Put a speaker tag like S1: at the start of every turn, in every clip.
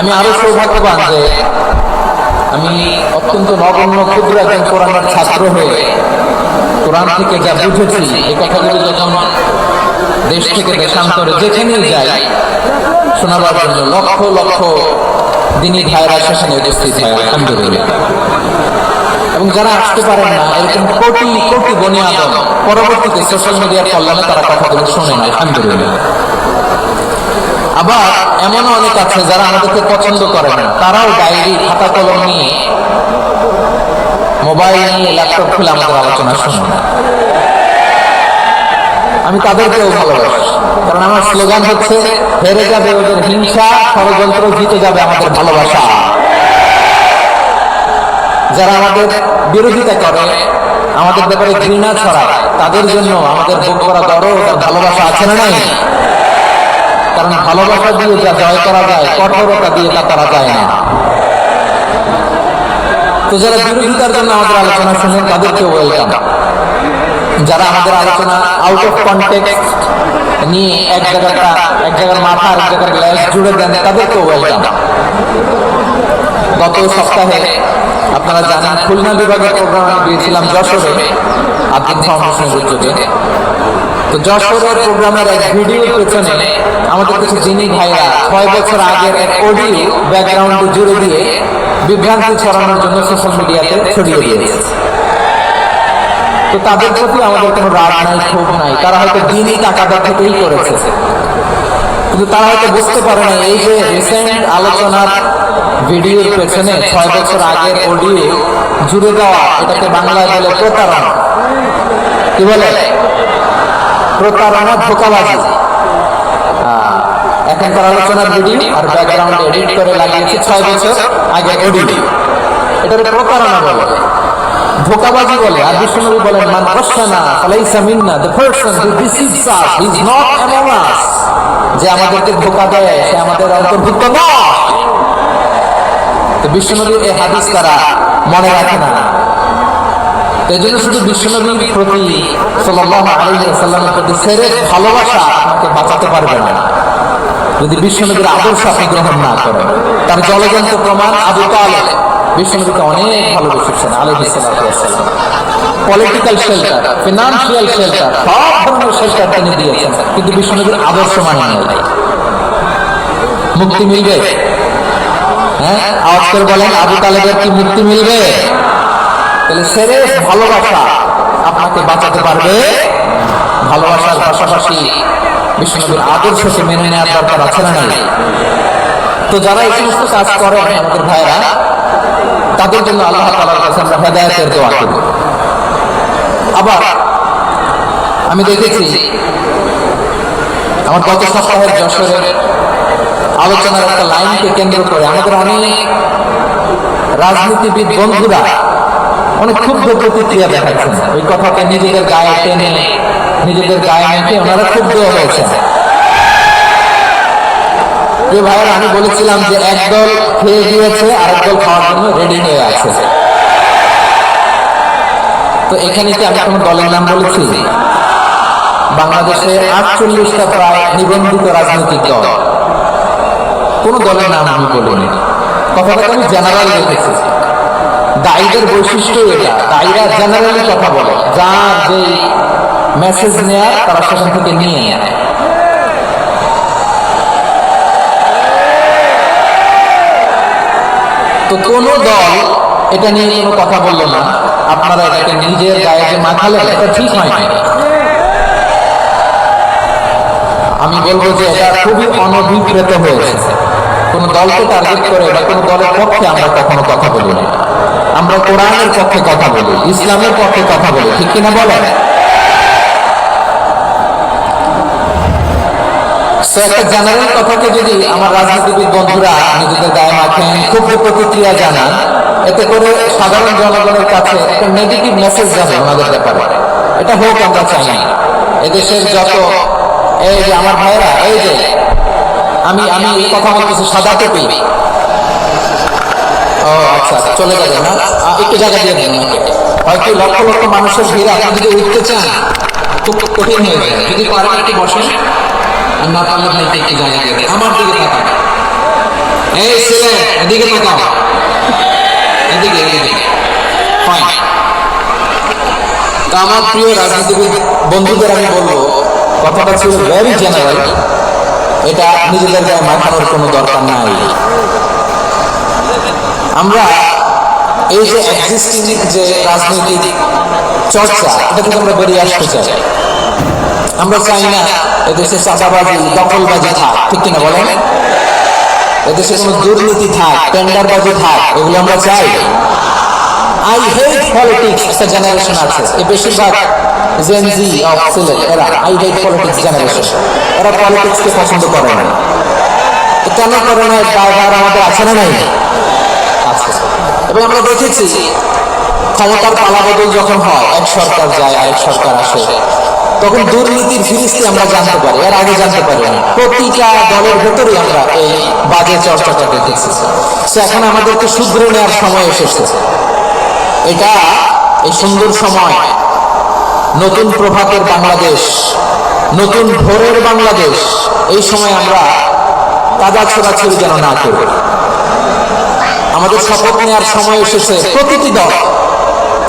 S1: আমি আরো সৌভাগ্যবান যে আমি অত্যন্ত নগণ্য ক্ষুদ্র একজন কোরআনের ছাত্র হয়ে কোরআন থেকে যা বুঝেছি এই কথাগুলো যখন দেশ থেকে দেশান্তরে যেখানেই যাই শোনাবার জন্য লক্ষ লক্ষ দিনী ভাইরা সেখানে উপস্থিত হয় আলহামদুলিল্লাহ। এবং যারা আসতে পারেন না এরকম কোটি কোটি বনি আদম পরবর্তীতে সোশ্যাল মিডিয়ার কল্যাণে তারা কথাগুলো শোনেন আলহামদুলিল্লাহ। আবার এমনও অনেক আছে যারা আমাদেরকে পছন্দ করে না, তারাও ডায়েরি খাতা কলম নিয়ে মোবাইল নিয়ে ল্যাপটপ খুলে আমাদের আলোচনা শোনে না। আমি তাদেরকেও ভালোবাসি, কারণ আমার স্লোগান হচ্ছে হেরে যাবে ওদের হিংসা, ষড়যন্ত্র, জিতে যাবে আমাদের ভালোবাসা। যারা আমাদের বিরোধিতা করে, আমাদের ব্যাপারে ঘৃণা ছড়ায়, তাদের জন্য আমাদের বুক করা দরদ আর ভালোবাসা আছে না নাই? কারণ ভালোবাসা দিয়ে যা জয় করা যায় কঠোরতা দিয়ে তা করা যায় না। তো যারা বিরোধিতার জন্য আমাদের আলোচনা শুনেন তাদেরকে ওয়েলকাম। যারা আমাদের আলোচনা আউট অফ কনটেক্সট নিয়ে এক জায়গার মাথা আর এক জায়গার গ্লাস জুড়ে দেন তাদেরকে ওয়েলকাম। গত সপ্তাহে আপনারা জানেন খুলনা বিভাগের প্রোগ্রাম আমি দিয়েছিলাম যশোরে আব্দুল ফাউন্ডেশনের উদ্যোগে। তো যশোরের প্রোগ্রামের এক ভিডিওর পেছনে আমাদের কিছু জিনি ভাইরা 6 বছর আগের এক অডিও ব্যাকগ্রাউন্ডে জুড়ে দিয়ে বিভ্রান্তি ছড়ানোর জন্য সোশ্যাল মিডিয়াতে ছড়িয়ে দিয়েছে। তো তাদের প্রতি আমাদের কোনো রাগ নাই, ক্ষোভ নাই, তারা হয়তো দিনই টাকাটা থেকেই করেছে, কিন্তু তারা হয়তো বুঝতে পারে না এই যে রিসেন্ট আলোচনার ভিডিওর পেছনে 6 বছর আগের অডিও জুড়ে দেওয়া, এটাকে বাংলায় বলে প্রতারণা। কি বলে? প্রতারণা, ধোঁকাবাজি। এখনকার আলোচনার ভিডিও আর ব্যাকগ্রাউন্ড এডিট করে লাগিয়েছে 6 বছর আগের অডিও। এটাকে প্রতারণা বলে, ধোঁকাবাজি বলে। আর বিষ্ণুনবী বলেন মান গাশানা ফালাইসা মিন্না, the person who deceives us he is not among us. যে আমাদেরকে ধোঁকা দেয় সে আমাদের অন্তর্ভুক্ত নয়। তো বিষ্ণুনবীর এই হাদিস তারা মনে রাখে না। এই জন্য শুধু বিশ্বনবীর প্রতি সাল্লাল্লাহু আলাইহি ওয়াসাল্লামের প্রতি সেরের ভালোবাসা আপনাকে বাঁচাতে পারবে না যদি বিশ্বনবীর আদর্শ আপনি গ্রহণ না করেন। তার জলজন্ত প্রমাণ আবু তালেব বিশ্বনবীকে অনেক ভালোবেসেছেন আলাইহিস সালাতু ওয়াস সালাম। পলিটিক্যাল শেল্টার, ফিনান্সিয়াল শেল্টার, সব ধরনের শেল্টার তিনি দিয়েছেন, কিন্তু বিশ্বনবীর আদর্শ মানে নাই। মুক্তি মিলবে? হ্যাঁ, আওয়াজ করে বলেন আবু তালেবের কি মুক্তি মিলবে? তাহলে সেরেফ ভালোবাসা আপনাকে বাঁচাতে পারবে। ভালোবাসার পাশাপাশি বিশ্বনবীর আদর্শকে মেনে নেওয়ার দরকার আছে না নাই? তো যারা এই সমস্ত কাজ করেন আমাদের ভাইরা, তাদের জন্য আল্লাহ তাআলার কাছে আমরা হেদায়েতের দোয়া করি। আবার আমি দেখেছি আমার গত সপ্তাহের যশোরের আলোচনার একটা লাইনকে কেন্দ্র করে আমাদের অনেক রাজনীতিবিদ বন্ধুরা অনেক ক্ষুব্ধ প্রতিক্রিয়া দেখাচ্ছেন। ওই কথাকে নিজেদের গায়ে টেনে, নিজেদের গায়ে মেখে ওনারা ক্ষুব্ধ হয়েছেন। যে ভাইয়েরা, আমি বলেছিলাম যে একদল খেয়ে গিয়েছে আর একদল খাওয়ার জন্য রেডি হয়ে আছে। তো এখানে কি আমি কোনো দলের নাম বলেছি? বাংলাদেশে 48টা প্রায় নিবন্ধিত রাজনৈতিক দল, কোন দলের নাম আমি বলিনি। কথাটাকে আমি জেনারেল রেখেছি। দায়ীদের বৈশিষ্ট্য এটা, দায়ীরা জেনারেলি কথা বলে, যার যে মেসেজ নেয়ার তারা সেখান থেকে নিয়ে নেয়। তো কোন দল এটা নিয়ে কোনো কথা বললো না। আপনারা এটাকে নিজের গায়ে যে মাখালেন, এটা ঠিক হয়নি। আমি বলবো যে এটা খুবই অনভিপ্রেত হয়েছে। কোন দলকে টার্গেট করে বা কোন দলের পক্ষে আমরা কখনো কথা বলি না। আমরা কোরআনের পক্ষে কথা বলি, ইসলামের পক্ষে কথা বলি, ঠিক কিনা বলেন? একটা জেনারেল কথাকে যদি আমার রাজনীতিবিদ বন্ধুরা নিজেদের গায়ে মাখেন, খুব প্রতিক্রিয়া জানান, এতে করে সাধারণ জনগণের কাছে একটা নেগেটিভ মেসেজ যাবে ওনাদের ব্যাপারে। এটা হোক আমরা চাই না। এদেশের যত এই যে আমার ভাইরা, এই যে আমি কথা বলতেছি সাদা টুপি, ও আচ্ছা চলে যাবে না, একটু জায়গা দিয়ে দেন না। হয়তো লক্ষ লক্ষ মানুষের ভিড়ে আপনি যদি উঠতে চান খুব কঠিন হয়ে যায়। যদি পারেন একটু বসেন, আর না পারলে ভাইকে একটু জায়গা দিয়ে দেন। আমার দিকে তাকান, এই ছেলে এদিকে তাকাও, এদিকে এদিকে। ফাইন। তো আমার প্রিয় রাজনীতিবিদ বন্ধুদের আমি বলবো, কথাটা ছিল ভেরি জেনারেল, এটা নিজেদের গায়ে মাখানোর কোনো দরকার নাই। আমরা এই যে এক্সিস্টিং যে রাজনৈতিক চর্চা, এটা থেকে আমরা বেরিয়ে আসতে চাই। আমরা চাই না এদেশে চাঁদাবাজি দখলবাজি থাক, ঠিক কিনা বলেন? এদেশে কোনো দুর্নীতি থাক, টেন্ডারবাজি থাক, এগুলো আমরা চাই। আই হেট পলিটিক্স একটা জেনারেশন আছে, এই বেশিরভাগ জেন জি অফ সিলেট, এরা আই হেট পলিটিক্স জেনারেশন, এরা পলিটিক্সকে পছন্দ করে না। তো কেন করে না, ড্রাইভার আমাদের আছে না নাই? আছে। এবং আমরা দেখেছি ক্ষমতার পালাবদল যখন হয়, এক সরকার যায় আরেক সরকার আসে, তখন দুর্নীতির ফিরিস্তি আমরা জানতে পারি, এর আগে জানতে পারি না। প্রতিটা দলের ভেতরেই আমরা এই বাজে চর্চাটা দেখেছি। সে এখন আমাদেরকে শুধরে নেওয়ার সময় এসেছে। এটা এই সুন্দর সময়, নতুন প্রভাতের বাংলাদেশ, নতুন ভোরের বাংলাদেশ, এই সময় আমরা কাদা ছোড়াছড়ি যেন না করি। আমাদের শপথ নেওয়ার সময় এসেছে। প্রতিটি দল,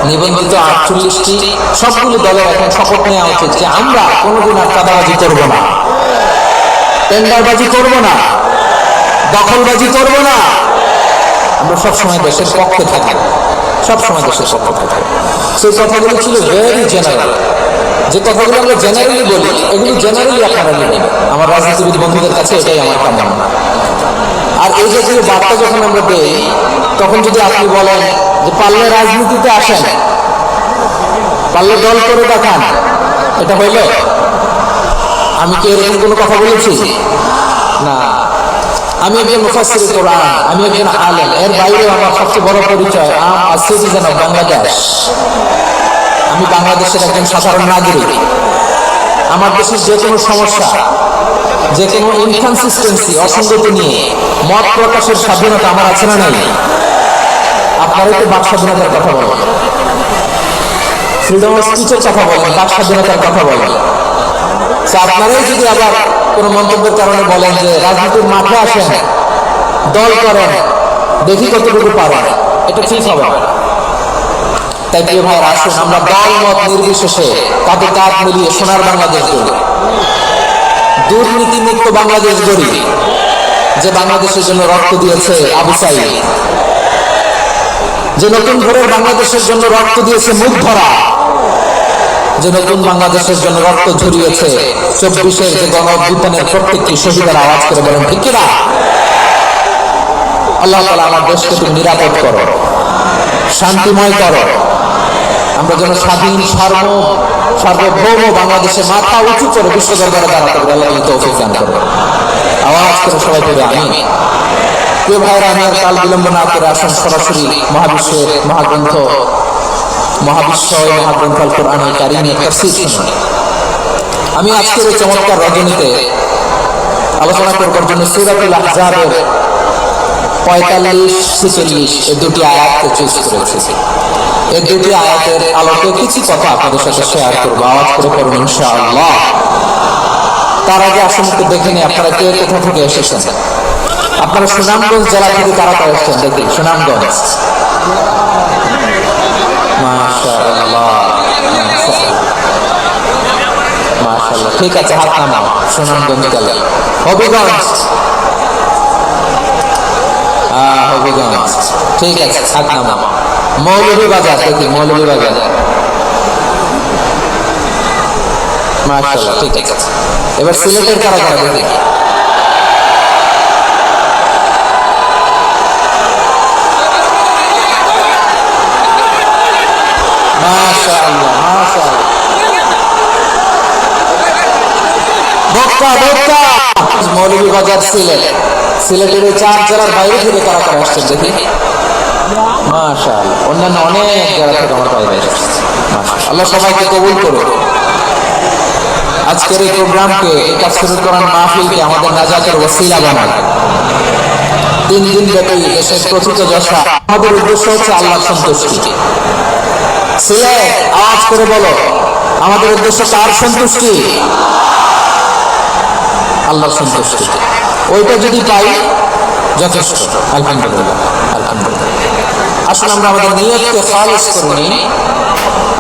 S1: নিবন্ধিত 48টি সবগুলো দলের এখন শপথ নেওয়া উচিত যে আমরা কোনোদিন আর চাঁদাবাজি করব না, টেন্ডারবাজি করব না, দখলবাজি করব না। আমরা সবসময় দেশের পক্ষে থাকি, সবসময় দেশের পক্ষে থাকি। সেই কথাগুলো ছিল ভেরি জেনারেল। যে কথাগুলো আমরা জেনারেলি বলি, এগুলো জেনারেলি আপনারা নেবেন। আমার রাজনীতিবিদ বন্ধুদের কাছে এটাই আমার কামনা। আর এই জাতীয় বার্তা যখন আমরা দেই, তখন যদি আপনি বলেন যে পারলে রাজনীতিতে আসেন, পারলে দল করে দেখান, এটা হইল? আমি কি এরকম কোনো কথা বলেছি? না। আমি একজন মুফাসসির কোরআন, আমি একজন আলেম, এর বাইরে আমার সবচেয়ে বড় পরিচয় আম সিটিজেন অফ বাংলাদেশ। আমি বাংলাদেশের একজন সাধারণ নাগরিক। আমার দেশের যে কোনো সমস্যা, যে কোনো ইনকনসিস্টেন্সি, অসঙ্গতি নিয়ে মত প্রকাশের স্বাধীনতা আমার আছে না নাই? আপনারাই তো বাক স্বাধীনতার কথা বলেন, ফ্রিডম অফ স্পিচের কথা বলেন, বাক স্বাধীনতার কথা বলেন। আপনারাই যদি আবার কোনো মন্তব্যের কারণে বলেন যে রাজনীতির মাঠে আসেন, দল করেন, দেখি কতটুকু পারেন, এটা ঠিক হবে না। তাই প্রিয় ভাইয়েরা, আসুন আমরা দল মত নির্বিশেষে কাঁধে কাঁধ মিলিয়ে সোনার বাংলাদেশ গড়ি, দুর্নীতি মুক্ত বাংলাদেশ গড়ি, যে বাংলাদেশের জন্য রক্ত দিয়েছে আবু সাঈদ, যে নতুন ভোরের বাংলাদেশের জন্য রক্ত দিয়েছে মুগ্ধরা, যে নতুন বাংলাদেশের জন্য রক্ত ঝরিয়েছে 24-এর যে গণ অভ্যুত্থানের প্রত্যেকটি শহীদের আওয়াজ করে বলেন ঠিক কিনা? আল্লাহ তাআলা আমার দেশকে তুমি নিরাপদ করো, শান্তিময় করো। আমরা যেন স্বাধীন সার্বভৌম বাংলাদেশে মাথা উঁচু করে বিশ্ব দরবারে দাঁড়াতে পারি। আল্লাহ তৌফিক দান করো। আওয়াজ করে সবাই পড়ে আমিন। প্রিয় ভাইরা, আমি আর কাল বিলম্ব না করে আসুন সরাসরি মহাবিশ্বের মহাগ্রন্থ, মহাবিশ্বয় মহাগ্রন্থ আল কোরআনুল কারীমের তাফসীর শুনুন। আমি আজকের এই চমৎকার রজনীতে আলোচনা করবার জন্য সূরাতুল আহজাবের 45-46 এই দুটি আয়াতকে চুজ করেছি। এই দুটি আয়াতের আলোকে কিছু কথা আপনাদের সাথে শেয়ার করবো। আওয়াজ করে করুন ইনশাআল্লাহ। তার আগে আসুন একটু দেখে নিই আপনারা কে কোথা থেকে এসেছেন। আপনারা সুনামগঞ্জ জেলা থেকে কারা কারা এসেছেন দেখি। সুনামগঞ্জ, মাশাআল্লাহ মাশাআল্লাহ, ঠিক আছে, হাত নামাও। সুনামগঞ্জ গেল। হবিগঞ্জ, হবিগঞ্জ, ঠিক আছে, হাত নামাও। মৌলভীবাজার দেখি, মৌলভীবাজার, মাশাআল্লাহ, ঠিক আছে। এবার সিলেটের কারা কারা দেখি। মাশাআল্লাহ মাশাআল্লাহ, বক্তা বক্তা, মৌলভীবাজার সিলেট। সিলেটের এই 4 জেলার বাইরে থেকে কারা কারা আসছেন দেখি। মাশাআল্লাহ, অন্যান্য অনেক জায়গা থেকে আমার বাইরে এসেছে। মাশাআল্লাহ, আল্লাহ সবাইকে কবুল করুন। আজকের এই প্রোগ্রামকে, এই তাফসীরুল কোরআন মাহফিলকে আমাদের নাজাতের ওসিলা বানান। 3 দিন ব্যাপী দেশের প্রথিত যশা, আমাদের উদ্দেশ্য হচ্ছে আল্লাহর সন্তুষ্টি। সিলেট, আওয়াজ করে বলো, আমাদের উদ্দেশ্য কার সন্তুষ্টি? আল্লাহর সন্তুষ্টি। ওইটা যদি পাই যথেষ্ট। আলহামদুলিল্লাহ, আলহামদুলিল্লাহ। আসলে আমরা আমাদের নিয়তকে খালিস করে নিই।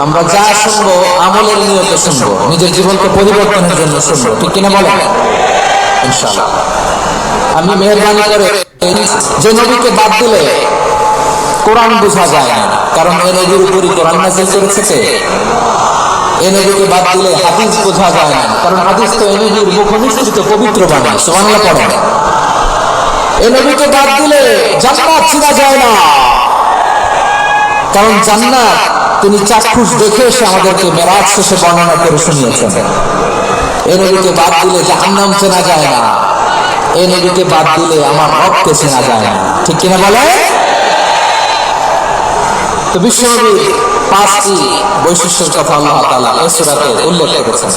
S1: আমরা যা শুনবো আমলের নিয়তে শুনবো, নিজের জীবনকে পরিবর্তনের জন্য শুনবো, ঠিক কিনা বলেন? ইনশাআল্লাহ। আমি মেহরবানি করে যে নবীকে বাদ দিলে কোরআন বোঝা যায় না, কারণ এই নবীর উপরই কোরআন নাযিল করেছে কে? এই নবীকে বাদ দিলে হাদিস বোঝা যায় না, কারণ হাদিস তো এই নবীর মুখনিসৃত পবিত্র বাণী। সুবহানাল্লাহ পড়েন। এই নবীকে বাদ দিলে জান্নাত চেনা যায় না, কারণ জান্নাত তিনি চাক্ষুষ দেখে এসে আমাদেরকে মেরাজ শেষে বর্ণনা করে শুনিয়েছেন। এই নবীকে বাদ দিলে জাহান্নাম চেনা যায় না, এই নবীকে বাদ দিলে আমার রবকে চেনা যায় না, ঠিক কিনা বলে? তো বিশ্বনবীর 5টি বৈশিষ্ট্যের কথা আল্লাহ তাআলা এই সূরাতে উল্লেখ করেছেন।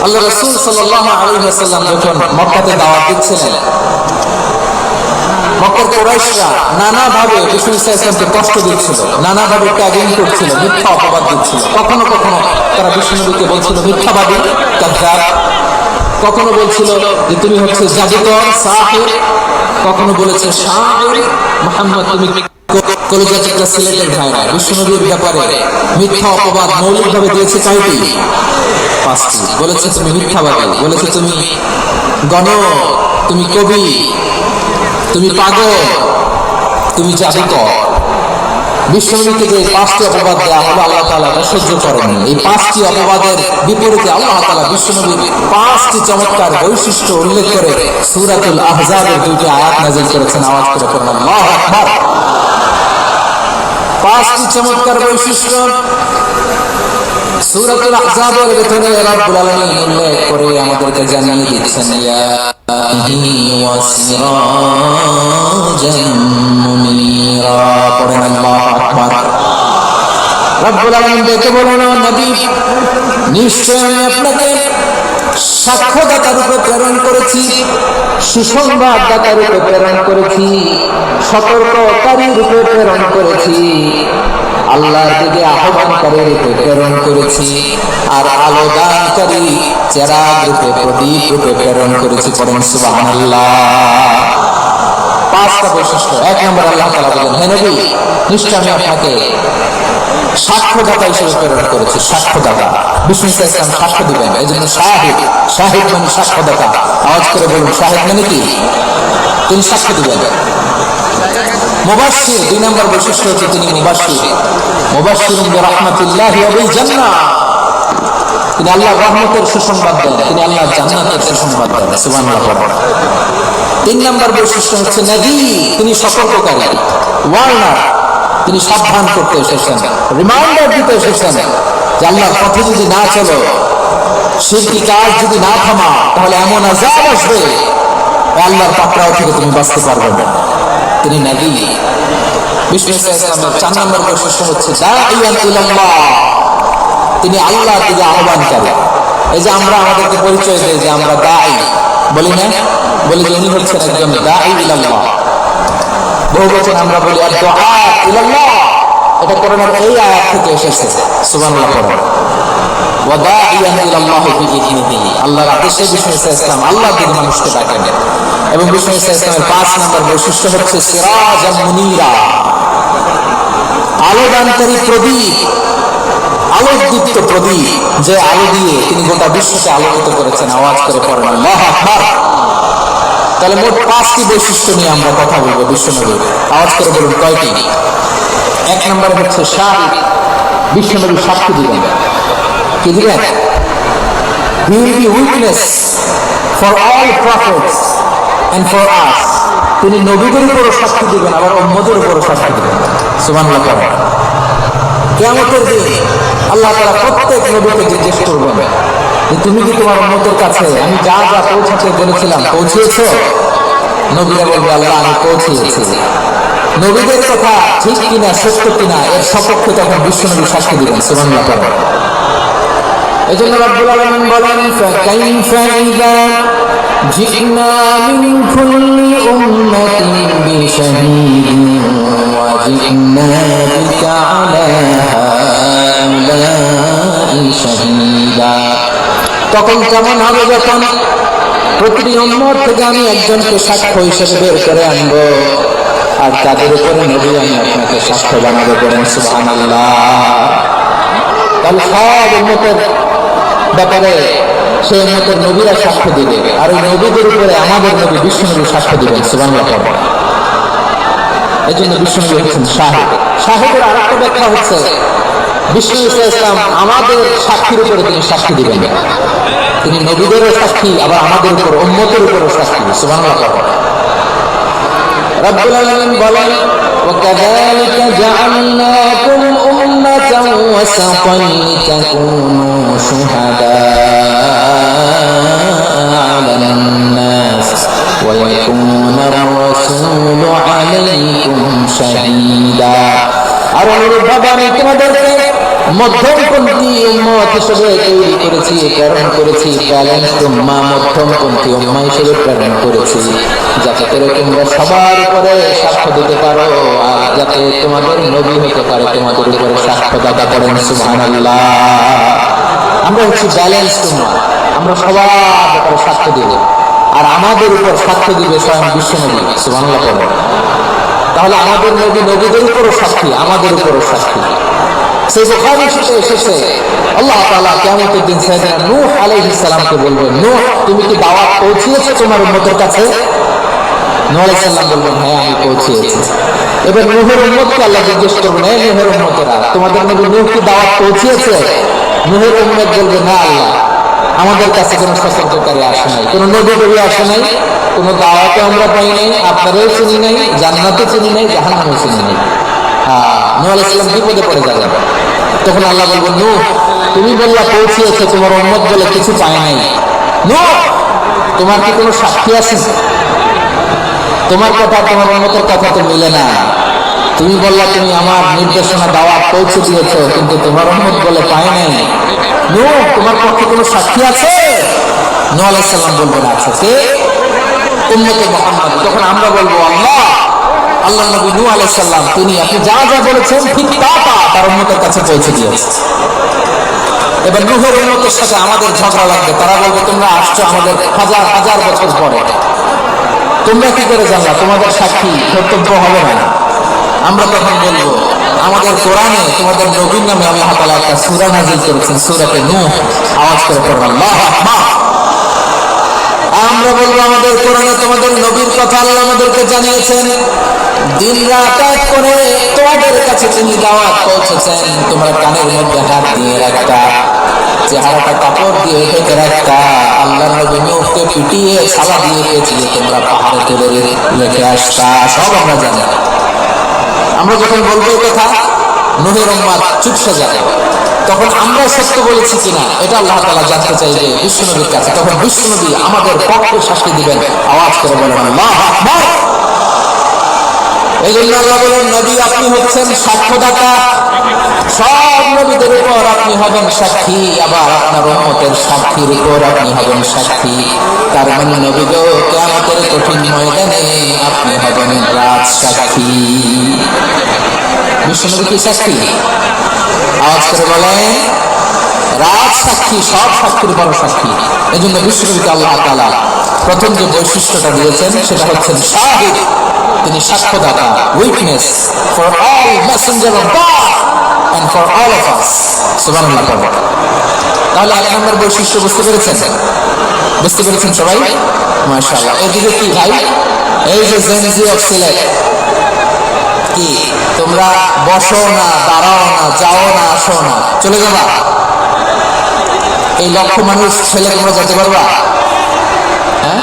S1: আল্লাহ রাসূল সাল্লাল্লাহু আলাইহি ওয়াসাল্লাম যখন মক্কাতে দাওয়াত দিচ্ছিলেন, মক্কার কুরাইশরা নানাভাবে বিষ্ণু ইসলামকে কষ্ট দিচ্ছিল, নানাভাবে ট্যাগিং করছিল, মিথ্যা অপবাদ দিচ্ছিল। কখনো কখনো তারা বিষ্ণুনবীকে বলছিল মিথ্যাবাদী, কাযযাব। কখনো বলছিল যে তুমি হচ্ছে জাদুকর, সাহির। কখনো বলেছে শাইর, মুহাম্মদ তুমি কলিজার টুকরা সিলেটের ভাইরা। বিষ্ণুনবীর ব্যাপারে মিথ্যা অপবাদ মৌলিকভাবে দিয়েছে কয়টি? 5টি। বলেছে তুমি মিথ্যাবাদী, বলেছে তুমি গণক, তুমি কবি, তুমি পাগল, তুমি জাদুকর। বিশ্বনবীকে যে 5টি অপবাদ দেওয়া হলো, আল্লাহ তাআলা তা সহ্য করেননি। এই 5টি অপবাদের বিপরীতে আল্লাহ তাআলা বিশ্বনবীর 5টি চমৎকার বৈশিষ্ট্য উল্লেখ করে সূরাতুল আহজাবের 2টি আয়াত নাযিল করেছেন। আওয়াজ করে পড়ুন আল্লাহু আকবার। 5টি চমৎকার বৈশিষ্ট্য সূরাতুল আহজাবের ভিতরে রব্বুল আলামিন উল্লেখ করে আমাদেরকে জানিয়ে দিচ্ছেন, ইয়া ওয়াসিরাজাম মুনীরা। পড়েন আল্লাহু আকবার। রব্বুল আলামিন ডেকে বলেন, নবী নিশ্চয় আমি আপনাকে সাক্ষ্যদাতা রূপে প্রেরণ করেছি, সুসংবাদদাতা রূপে প্রেরণ করেছি, সতর্ককারী রূপে প্রেরণ করেছি, আল্লাহর দিকে আহ্বানকারী রূপে প্রেরণ করেছি, আর আলো দানকারী চেরাগ রূপে, প্রদীপ রূপে প্রেরণ করেছি। পড়েন সুবহানাল্লাহ। 5টা বৈশিষ্ট্য। 1 নম্বর আল্লাহ তাআলা বলেন, হে নবী নিশ্চয় আমি আপনাকে সাক্ষ্যদাতা হিসেবে প্রেরণ করেছি। সাক্ষ্যদাতা, বিষ্ণু ইসলাম সাক্ষ্য দিবেন, এই জন্য শাহিদ। শাহিদ মানে সাক্ষ্যদাতা। আওয়াজ করে বলুন, শাহিদ মানে কি? তিনি সাক্ষ্য দিবেন। মুবাশশির, 2 নম্বর বৈশিষ্ট্য হচ্ছে তিনি মুবাশশির। মুবাশশিরুন বিরাহমাতিল্লাহি ওয়া বিল জান্নাহ। তিনি আল্লাহর রহমতের সুসংবাদ দেন, তিনি আল্লাহর জান্নাতের সুসংবাদ দেন। সুবহানাল্লাহ। 3 নম্বর বৈশিষ্ট্য হচ্ছে নাযীর, তিনি সতর্ককারী, ওয়ার্নার। তিনি সাবধান করতে এসেছেন, রিমাইন্ডার দিতে এসেছেন যে আল্লাহর পথে যদি না চলো, শিরকি কাজ যদি না থামা, তাহলে এমন আযাব আসবে আল্লাহর পাকড়াও থেকে তুমি বাঁচতে পারবে না। তিনি নবী। বিষ্ণু ইসলামের 4 নম্বর বৈশিষ্ট্য হচ্ছে দাঈয়ান ইলাল্লাহ, তিনি আল্লাহর দিকে আহ্বানকারী। এই যে আমরা আমাদেরকে পরিচয় দেই যে আমরা দাঈ, বলি না? বলি যে উনি হচ্ছেন একজন দাঈ ইলাল্লাহ। বহুবচন আমরা বলি আদ-দুআ ইলাল্লাহ। এটা কোরআনের এই আয়াত থেকে এসেছে। সুবহানাল্লাহ পড়ুন। ওয়া দাঈয়ান ইলাল্লাহি বিইذনিহি, আল্লাহর আদেশে বিষ্ণু ইসলাম আল্লাহর দিকে মানুষকে ডাকেন। এবং বিষ্ণু ইসলামের 5 নম্বর বৈশিষ্ট্য হচ্ছে সিরাজাম মুনীরা, আলোদানকারী প্রদীপ, আলোকদীপ্ত প্রদীপ, যে আলো দিয়ে তিনি গোটা বিশ্বকে আলোকিত করেছেন। আওয়াজ করে পড়েন আল্লাহু আকবার। তাহলে মোট 5টি বৈশিষ্ট্য নিয়ে আমরা কথা বলবো বিশ্বনবীর। আওয়াজ করে বলুন কয়টি? 1 নম্বর হচ্ছে শাহিদ, বিশ্বনবী সাক্ষী দিবেন। কি দিবেন? He will be witness for all prophets and for us. তিনি নবীদের উপরও সাক্ষী দিবেন, আবার উম্মতের উপরও সাক্ষী দিবেন। সুবহানাল্লাহ। কিয়ামতের দিন আল্লাহ তাআলা প্রত্যেক নবীকে জিজ্ঞেস করবেন যে তুমি কি তোমার উম্মতের কাছে আমি যা যা পৌঁছাতে বলেছিলাম পৌঁছেছো? নবীরা বলবে আল্লাহ আমি পৌঁছেছি। নবীদের কথা ঠিক কিনা, সত্য কিনা, এর সপক্ষে তখন বিশ্বনবী সাক্ষী দিবেন। সুবহানাল্লাহ। এজন্য রব্বুল আলামিন বলেন, ফাকাইফা ইযা জি'না মিন কুল্লি উম্মাতিন বিশাহীদিন ওয়া জি'না বিকা আলা হাউলাই শাহীদা। তখন কেমন হবে যখন প্রতিটি উম্মত থেকে আমি একজনকে সাক্ষ্য হিসেবে বের করে আনবো, আর তাদের উপরে নবী আমি আপনাকে সাক্ষ্য বানাবো। বলেন সুবহানাল্লাহ। তাহলে সব উম্মতের ব্যাপারে সে উম্মতের নবীরা সাক্ষ্য দিবে, আর ওই নবীদের উপরে আমাদের নবী বিশ্বনবী সাক্ষ্য দিবেন। সুবহানাল্লাহ। এই জন্য বিশ্বনবী হচ্ছেন শাহিদ। শাহিদের আরেকটা ব্যাখ্যা হচ্ছে বিষ্ণু ইসলাম আমাদের সাক্ষীর উপরে তিনি সাক্ষী দিবেন। তিনি নবীদেরও সাক্ষী, আবার আমাদের উপর উম্মতের উপরও সাক্ষী। সুবহানাল্লাহ। রব্বুল আলামিন বলেন, وَكَذَلِكَ جَعَلْنَاكُمْ أُمَّةً وَسَطًا لِتَكُونُوا شُهَدَاءَ عَلَى النَّاسِ وَيَكُونَ الرَّسُولُ عَلَيْكُمْ شَهِيدًا। আর অনুরূপভাবে আমি তোমাদেরকে মধ্যমপন্থী উম্মত হিসেবে তৈরি করেছি, প্রেরণ করেছি, ব্যালেন্সড উম্মাহ, মধ্যমপন্থী উম্মাহ হিসেবে প্রেরণ করেছি, যাতে করে তোমরা সবার উপরে সাক্ষ্য দিতে পারো, আর যাতে তোমাদের নবী হতে পারে তোমাদের উপরে সাক্ষ্যদাতা। করেন সুবহানাল্লাহ। আমরা হচ্ছি ব্যালেন্সড উম্মাহ, আমরা সবার উপরে সাক্ষ্য দিব, আর আমাদের উপর সাক্ষ্য দিবে স্বয়ং বিশ্বনবী। সুবহানাল্লাহ। তাহলে আমাদের নবী নবীদের উপরও সাক্ষী, আমাদের উপরও সাক্ষী। সেই বুখারী শরীফে এসেছে আল্লাহ তাআলা কিয়ামতের দিন সাইয়েদনা নূহ আলাইহিস সালামকে বলবেন, নূহ তুমি কি দাওয়াত পৌঁছিয়েছো তোমার উম্মতের কাছে? নূহ আলাইহিস সালাম বলবেন, হ্যাঁ আমি পৌঁছিয়েছি। এবার নূহের উম্মতকে আল্লাহ জিজ্ঞেস করবেন, এই নূহের উম্মতেরা তোমাদের নবী নূহ কি দাওয়াত পৌঁছিয়েছে? নূহের উম্মত বলবে, না আল্লাহ, আমাদের কাছে কোনো সতর্ককারী আসে নাই, কোনো নবী আসে নাই, কোনো দাওয়াতও আমরা পাই নাই, আপনারাও চিনি নাই, জান্নাতও চিনি নাই, জাহান্নামও চিনি নাই। নূহ আলাইহিস সালাম বিপদে পড়ে যাবেন। তখন আল্লাহ বলবেন, নূহ তুমি বললা পৌঁছিয়েছে, তোমার উম্মত বলে কিছু পায় নাই। নূহ তোমার কি কোনো সাক্ষী আছে? তোমার কথা তোমার উম্মতের কথা তো মিলে না। তুমি বললা তুমি আমার নির্দেশনা দাওয়াত পৌঁছে দিয়েছো, কিন্তু তোমার উম্মত বলে পায় নাই। নূহ তোমার পক্ষে কোনো সাক্ষী আছে? নূহ আলাইহিস সালাম বলবেন, আছে। কে? উম্মতে মুহাম্মদ। তখন আমরা বলবো, আল্লাহ নবী নূহ আলাইহিস সালাম তিনি আপনি যা যা বলেছেন ঠিক তা তার উম্মতের কাছে পৌঁছে দিয়েছে। এবার নূহের উম্মতের সাথে আমাদের ঝগড়া লাগবে। তারা বলবে, তোমরা আসছো আমাদের হাজার হাজার বছর পরে, তোমরা কি করে জানলা? তোমাদের সাক্ষী কর্তব্য হবে না। আমরা তখন বলবো, আমাদের কোরআনে তোমাদের নবীর নামে আল্লাহ তাআলা একটা সূরা নাযিল করেছেন, সূরাতে নূহ। আওয়াজ করে পড়ুন আল্লাহু আকবার। আমরা বলবো, আমাদের কোরআনে তোমাদের নবীর কথা আল্লাহ আমাদেরকে জানিয়েছেন, দিন রাত এক করে তোমাদের কাছে তিনি দাওয়াত পৌঁছেছেন। তোমরা কানের মধ্যে হাত দিয়ে রাখতা, চেহারাটা কাপড় দিয়ে ঢেকে রাখতা, আল্লাহ নবী নূহকে পিটিয়ে ছালা দিয়ে পেঁচিয়ে তোমরা পাহাড়ে তুলে রেখে আসতা, সব আমরা জানি। আমরা যখন বলবো এই কথা, নূহের উম্মত চুপসে যাবে। তখন আমরা সত্য বলেছি কিনা এটা আল্লাহ তাআলা জানতে চাইবে বিশ্বনবীর কাছে। তখন বিশ্বনবী আমাদের পক্ষে সাক্ষী দিবেন। আওয়াজ করে বলেন আল্লাহু আকবার। এই জন্য আল্লাহ বলেন, নবী আপনি হচ্ছেন সাক্ষ্যদাতা, সব নবীদের উপর আপনি হবেন সাক্ষী, আবার আপনার উম্মতের সাক্ষীর উপর আপনি হবেন সাক্ষী। তার মানে নবী গো, কিয়ামতের কঠিন ময়দানে আপনি হবেন রাজ সাক্ষী। বিশ্বনবী কি সাক্ষী? আওয়াজ করে বলেন, রাজ সাক্ষী, সব সাক্ষীর বড় সাক্ষী। এই জন্য বিশ্বনবীকে আল্লাহ তাআলা প্রথম যে বৈশিষ্ট্যটা দিয়েছেন সেটা হচ্ছেন শাহিদ। তিনি সাক্ষ্যদাতা, witness for all messenger of God and for all of us. সুবহানাল্লাহ। তাহলে এক নম্বর বৈশিষ্ট্য বুঝতে পেরেছেন? বুঝতে পেরেছেন সবাই? মাশাআল্লাহ। এদিকে কি ভাই, এই যে জেনজি অফ সিলেট, কি তোমরা বসো না, দাঁড়াও না, যাও না, আসো না, চলে যাবা? এই লক্ষ মানুষ ছেলে তোমরা যেতে পারবা? হ্যাঁ,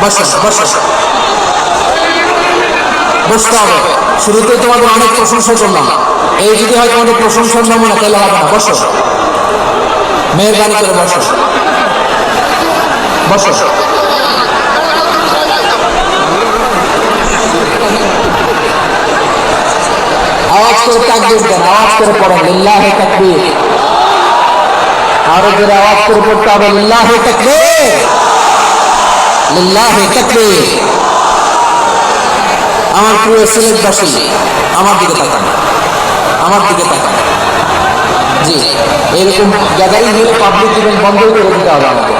S1: বসো বসো, বসতে হবে। শুরুতে তোমাদের অনেক প্রশংসা করলাম, এই যদি হয় তোমাদের প্রশংসার নমুনা, তাহলে হবে না। বসো, মেহরবানি করে বসো, বসো। আওয়াজ করে তাকবীর দেন, আওয়াজ করে পড়েন লিল্লাহি তাকবীর। আরো জোরে আওয়াজ করে পড়তে হবে লিল্লাহি তাকবীর, লিল্লাহি তাকবীর। আমার প্রিয় সিলেটবাসী, আমার দিকে তাকান, আমার দিকে তাকান। জি, এরকম গ্যাদারিং হলে পাবলিক ইভেন্ট বন্ধ করে দিতে হবে আমাকে।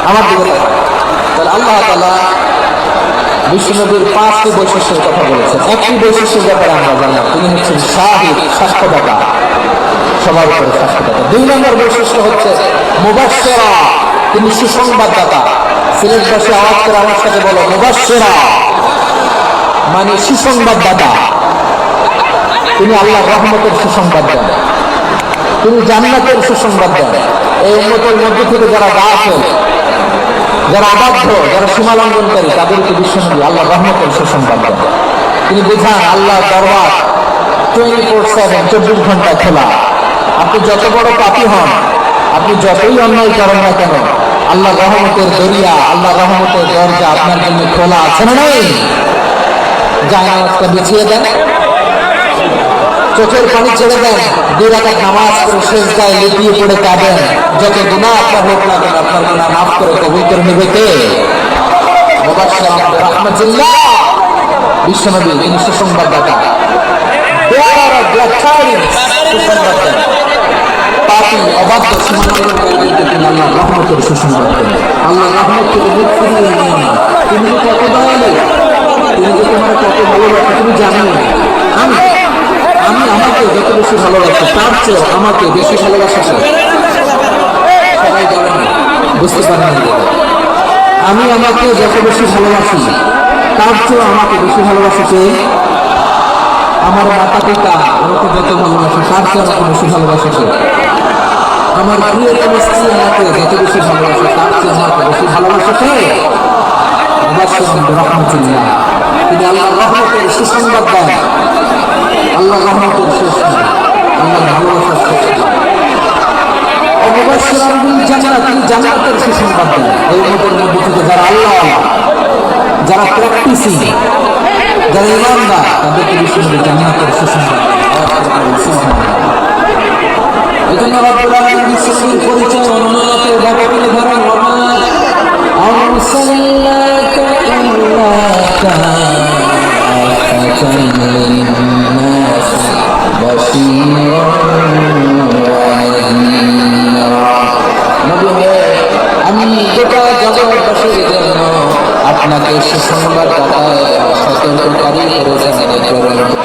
S1: আমার দিকে তাকান। তাহলে আল্লাহ তাআলা বিশ্বনবীর 5টি বৈশিষ্ট্যের কথা বলেছেন। একটি বৈশিষ্ট্যের ব্যাপারে আমরা জানলাম, তিনি হচ্ছেন শাহিদ, সাক্ষ্যদাতা, সবার উপরে সাক্ষ্যদাতা। 2 নম্বর বৈশিষ্ট্য হচ্ছে মুবাশশিরা, তিনি সুসংবাদদাতা। সিলেটবাসী আওয়াজ করে আমার সাথে বলো, মুবাশশিরা মানে সুসংবাদদাতা। তিনি আল্লাহর রহমতের সুসংবাদ দেন, তিনি জান্নাতের সুসংবাদ দেন। এই উম্মতের মধ্য থেকে যারা গাফেল, যারা অবাধ্য, যারা সীমালঙ্ঘনকারী, তাদেরকে বিশ্বনবী আল্লাহর রহমতের সুসংবাদ দেন। তিনি বোঝান আল্লাহর দরবার 24/7, 24 ঘন্টা খোলা। আপনি যত বড় পাপী হন, আপনি যতই অন্যায় করেন না কেন, আল্লাহর রহমতের দরিয়া, আল্লাহর রহমতের দরজা আপনার জন্য খোলা আছে না নাই? জানাজটা বিছিয়ে দেন, চোখের পানি ছেড়ে দেন, 2 রাকাত নামাজ করে সিজদায় লিপিয়ে পড়ে কাঁদেন। যত গুনাহ আপনার হোক না কেন, আপনার গুনাহ মাফ করে কবুল করে নেবে কে? মুবাশশিরান বিরাহমাতিল্লাহ, বিশ্বনবী তিনি সুসংবাদদাতা। সুসংবাদ দেন। পাপী, অবাধ্য, সীমালঙ্ঘনকারীদেরকে তিনি আল্লাহর রহমতের সুসংবাদ দেন। আল্লাহর রহমত থেকে মুখ ফিরিয়ে নিন। তিনি যে কত দয়ালু, তিনি যে তোমার কত ভালোবাসে তুমি জানো। আমি আমাকে যত বেশি ভালোবাসি, তার চেয়ে আমাকে বেশি ভালোবাসা সবাই বলেন, বুঝতে পারেন? আমি আমাকে যত বেশি ভালোবাসি, তার চেয়ে আমাকে বেশি ভালোবাসে কে? আমার মাতা পিতা আমাকে যত ভালোবাসে, তার চেয়ে আমাকে বেশি ভালোবাসে কে? আমার প্রিয়তম স্ত্রী আমাকে যত বেশি ভালোবাসে, তার চেয়ে আমাকে বেশি ভালোবাসে কে? মুবাশশিরান বিরাহমাতিল্লাহ, তিনি আল্লাহর রহমতের সুসংবাদ দেন। আল্লাহর রহমতের শেষ নেই, আল্লাহর ভালোবাসার শেষ নেই। মুবাশশিরান বিল জান্নাহ, তিনি জান্নাতের সুসংবাদ দেন। এই উম্মতের মধ্যে থেকে যারা আল্লাহ, যারা প্র্যাকটিসিং, যারা ইমানদার, তাদেরকে বিশ্বনবী জান্নাতের সুসংবাদ দেন। এই জন্য রব্বুল আলামিন বিশ্বনবীর পরিচয় অন্যকে ভাবে তুলে ধরেন, ওমা আরসালনাকা ইল্লা কাফাতান লিন-নাস বাশীরান ওয়া নাযীরা। নবী হে, আমি গোটা জগৎবাসীর জন্য আপনাকে সুসংবাদদাতা, সতর্ককারী করে